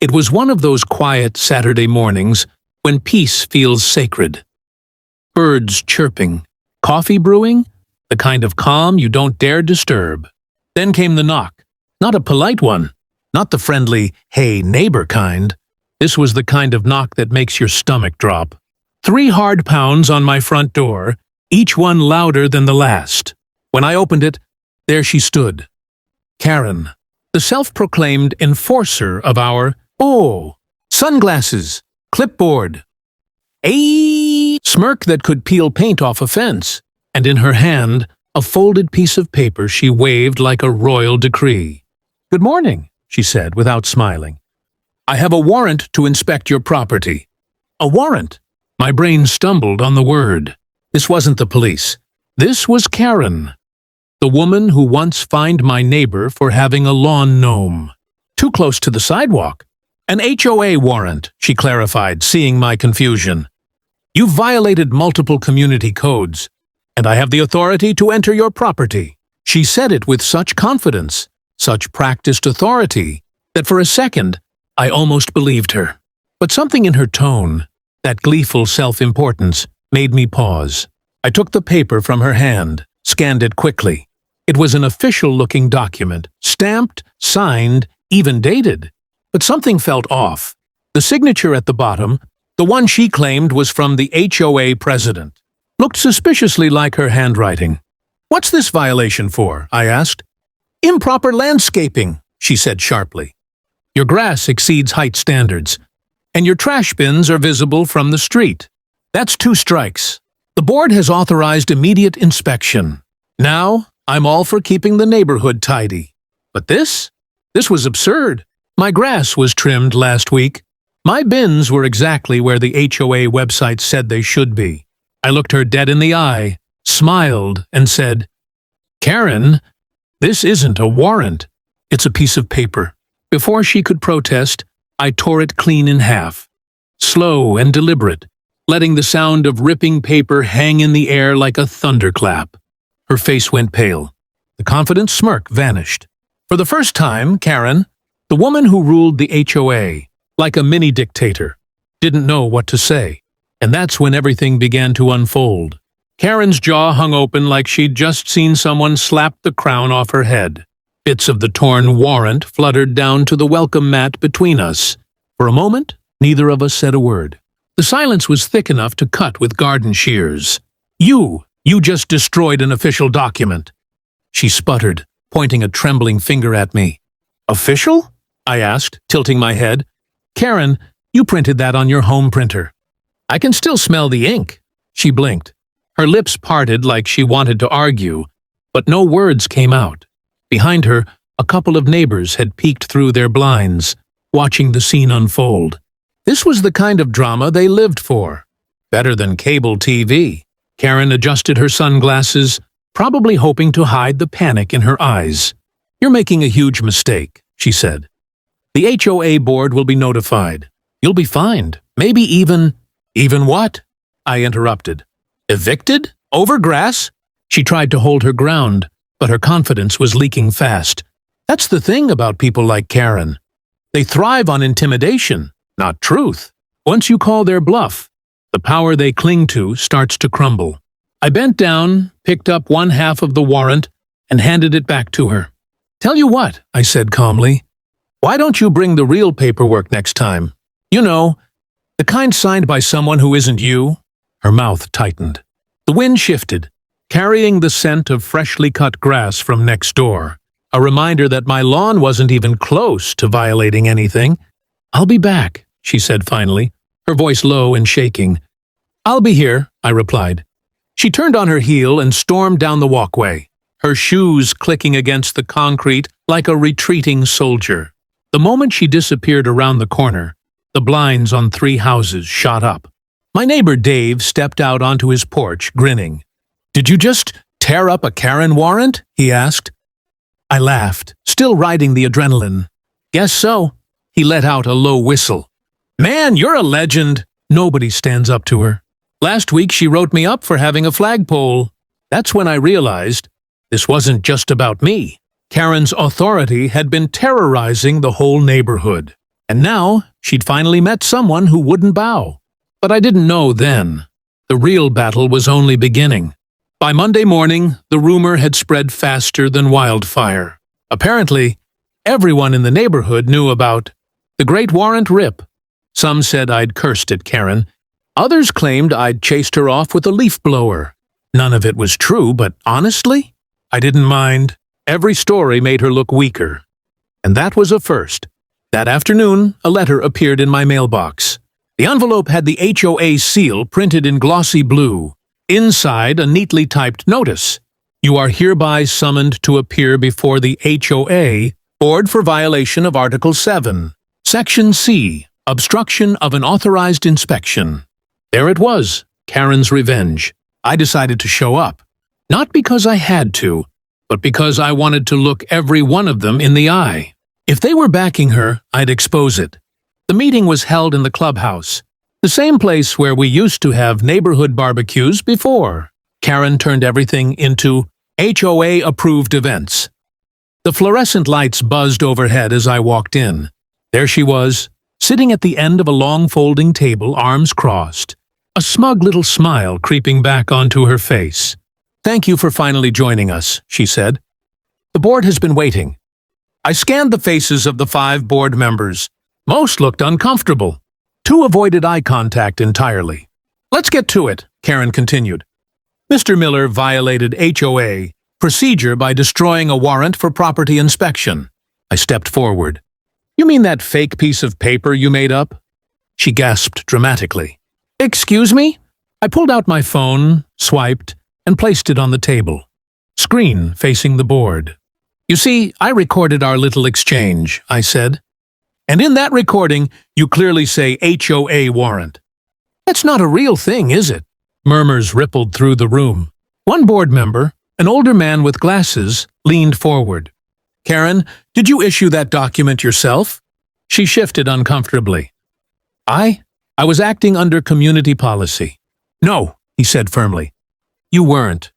It was one of those quiet Saturday mornings when peace feels sacred. Birds chirping, coffee brewing, the kind of calm you don't dare disturb. Then came the knock. Not a polite one, not the friendly, hey, neighbor kind. This was the kind of knock that makes your stomach drop. 3 hard pounds on my front door, each one louder than the last. When I opened it, there she stood. Karen, the self-proclaimed enforcer of our, sunglasses, clipboard, a smirk that could peel paint off a fence, and in her hand, a folded piece of paper she waved like a royal decree. "Good morning," she said without smiling. "I have a warrant to inspect your property." A warrant? My brain stumbled on the word. This wasn't the police. This was Karen, the woman who once fined my neighbor for having a lawn gnome too close to the sidewalk. "An HOA warrant," she clarified, seeing my confusion. "You've violated multiple community codes, and I have the authority to enter your property." She said it with such confidence, such practiced authority, that for a second I almost believed her. But something in her tone, that gleeful self-importance, made me pause. I took the paper from her hand, scanned it quickly. It was an official-looking document, stamped, signed, even dated. But something felt off. The signature at the bottom, the one she claimed was from the HOA president, looked suspiciously like her handwriting. "What's this violation for?" I asked. "Improper landscaping," she said sharply. "Your grass exceeds height standards, and your trash bins are visible from the street. That's 2 strikes. The board has authorized immediate inspection. Now, I'm all for keeping the neighborhood tidy. But this was absurd. My grass was trimmed last week. My bins were exactly where the HOA website said they should be. I looked her dead in the eye, smiled, and said, "Karen, this isn't a warrant. It's a piece of paper." Before she could protest, I tore it clean in half. Slow and deliberate, letting the sound of ripping paper hang in the air like a thunderclap. Her face went pale. The confident smirk vanished. For the first time, Karen, the woman who ruled the HOA, like a mini-dictator, didn't know what to say. And that's when everything began to unfold. Karen's jaw hung open like she'd just seen someone slap the crown off her head. Bits of the torn warrant fluttered down to the welcome mat between us. For a moment, neither of us said a word. The silence was thick enough to cut with garden shears. You just destroyed an official document," she sputtered, pointing a trembling finger at me. "Official?" I asked, tilting my head. "Karen, you printed that on your home printer." "I can still smell the ink." She blinked. Her lips parted like she wanted to argue, but no words came out. Behind her, a couple of neighbors had peeked through their blinds, watching the scene unfold. This was the kind of drama they lived for. Better than cable TV. Karen adjusted her sunglasses, probably hoping to hide the panic in her eyes. "You're making a huge mistake," she said. "The HOA board will be notified. You'll be fined. Maybe even—" "Even what?" I interrupted. "Evicted? Over grass?" She tried to hold her ground, but her confidence was leaking fast. That's the thing about people like Karen. They thrive on intimidation, not truth. Once you call their bluff, the power they cling to starts to crumble. I bent down, picked up 1/2 of the warrant, and handed it back to her. "Tell you what," I said calmly. "Why don't you bring the real paperwork next time? You know, the kind signed by someone who isn't you." Her mouth tightened. The wind shifted, carrying the scent of freshly cut grass from next door, a reminder that my lawn wasn't even close to violating anything. "I'll be back," she said finally, her voice low and shaking. "I'll be here," I replied. She turned on her heel and stormed down the walkway, her shoes clicking against the concrete like a retreating soldier. The moment she disappeared around the corner, the blinds on 3 houses shot up. My neighbor Dave stepped out onto his porch, grinning. "Did you just tear up a Karen warrant?" he asked. I laughed, still riding the adrenaline. "Guess so." He let out a low whistle. "Man, you're a legend." Nobody stands up to her. "Last week she wrote me up for having a flagpole." That's when I realized this wasn't just about me. Karen's authority had been terrorizing the whole neighborhood. And now she'd finally met someone who wouldn't bow. But I didn't know then. The real battle was only beginning. By Monday morning, the rumor had spread faster than wildfire. Apparently, everyone in the neighborhood knew about the Great Warrant Rip. Some said I'd cursed at Karen. Others claimed I'd chased her off with a leaf blower. None of it was true, but honestly, I didn't mind. Every story made her look weaker. And that was a first. That afternoon, a letter appeared in my mailbox. The envelope had the HOA seal printed in glossy blue. Inside, a neatly typed notice. You are hereby summoned to appear before the HOA Board for violation of Article 7, Section C, obstruction of an authorized inspection. There it was, Karen's revenge. I decided to show up. Not because I had to, but because I wanted to look every one of them in the eye. If they were backing her, I'd expose it. The meeting was held in the clubhouse, the same place where we used to have neighborhood barbecues before. Karen turned everything into HOA-approved events. The fluorescent lights buzzed overhead as I walked in. There she was, sitting at the end of a long folding table, arms crossed, a smug little smile creeping back onto her face. "Thank you for finally joining us," she said. "The board has been waiting." I scanned the faces of the 5 board members. Most looked uncomfortable. 2 avoided eye contact entirely. "Let's get to it," Karen continued. "Mr. Miller violated HOA procedure by destroying a warrant for property inspection." I stepped forward. "You mean that fake piece of paper you made up?" She gasped dramatically. "Excuse me?" I pulled out my phone, swiped, and placed it on the table. Screen facing the board. "You see, I recorded our little exchange," I said. "And in that recording, you clearly say HOA warrant." "That's not a real thing, is it?" Murmurs rippled through the room. One board member, an older man with glasses, leaned forward. "Karen, did you issue that document yourself?" She shifted uncomfortably. I was acting under community policy." "No," he said firmly. "You weren't."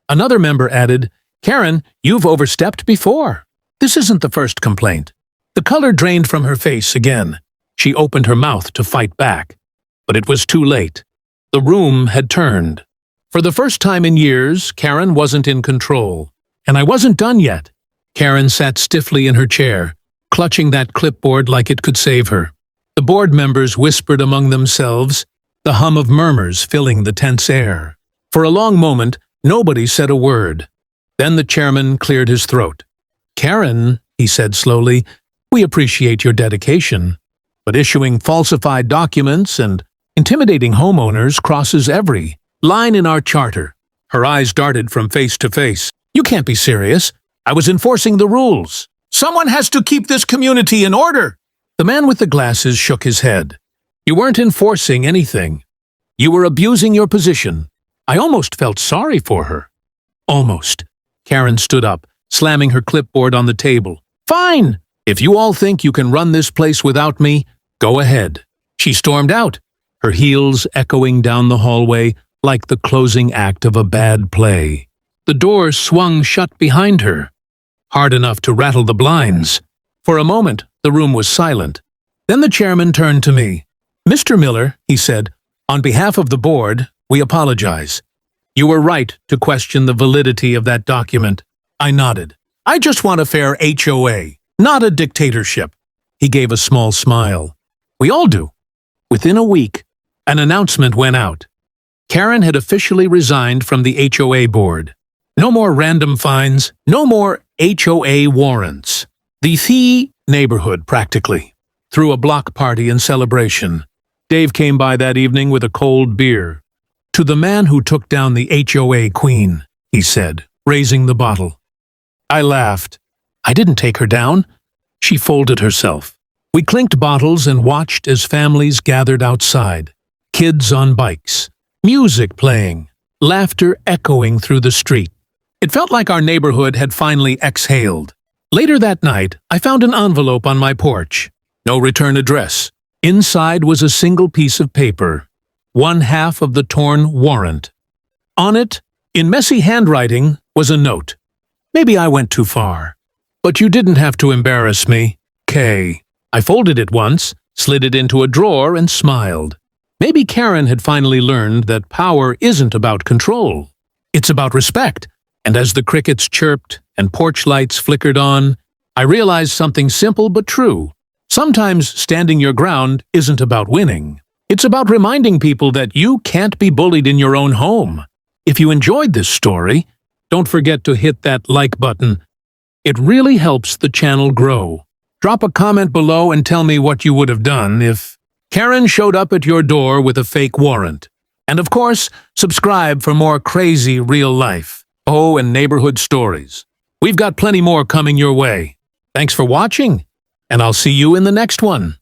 Another member added, "Karen, you've overstepped before. This isn't the first complaint." The color drained from her face again. She opened her mouth to fight back. But it was too late. The room had turned. For the first time in years, Karen wasn't in control. And I wasn't done yet. Karen sat stiffly in her chair, clutching that clipboard like it could save her. The board members whispered among themselves, the hum of murmurs filling the tense air. For a long moment, nobody said a word. Then the chairman cleared his throat. "Karen," he said slowly, "we appreciate your dedication, but issuing falsified documents and intimidating homeowners crosses every line in our charter." Her eyes darted from face to face. "You can't be serious. I was enforcing the rules. Someone has to keep this community in order." The man with the glasses shook his head. "You weren't enforcing anything. You were abusing your position." I almost felt sorry for her. Almost. Karen stood up, slamming her clipboard on the table. "Fine! If you all think you can run this place without me, go ahead." She stormed out, her heels echoing down the hallway like the closing act of a bad play. The door swung shut behind her, hard enough to rattle the blinds. For a moment, the room was silent. Then the chairman turned to me. "Mr. Miller," he said, "on behalf of the board, we apologize. You were right to question the validity of that document." I nodded. "I just want a fair HOA, not a dictatorship." He gave a small smile. "We all do." Within a week, an announcement went out. Karen had officially resigned from the HOA board. No more random fines, no more HOA warrants. The neighborhood, practically, threw a block party in celebration. Dave came by that evening with a cold beer. "To the man who took down the HOA queen," he said, raising the bottle. I laughed. "I didn't take her down." She folded herself. We clinked bottles and watched as families gathered outside. Kids on bikes, music playing, laughter echoing through the street. It felt like our neighborhood had finally exhaled. Later that night, I found an envelope on my porch. No return address. Inside was a single piece of paper, one half of the torn warrant. On it, in messy handwriting, was a note. "Maybe I went too far. But you didn't have to embarrass me, Kay." I folded it once, slid it into a drawer, and smiled. Maybe Karen had finally learned that power isn't about control. It's about respect. And as the crickets chirped and porch lights flickered on, I realized something simple but true. Sometimes standing your ground isn't about winning. It's about reminding people that you can't be bullied in your own home. If you enjoyed this story, don't forget to hit that like button. It really helps the channel grow. Drop a comment below and tell me what you would have done if Karen showed up at your door with a fake warrant. And of course, subscribe for more crazy real life, and neighborhood stories. We've got plenty more coming your way. Thanks for watching, and I'll see you in the next one.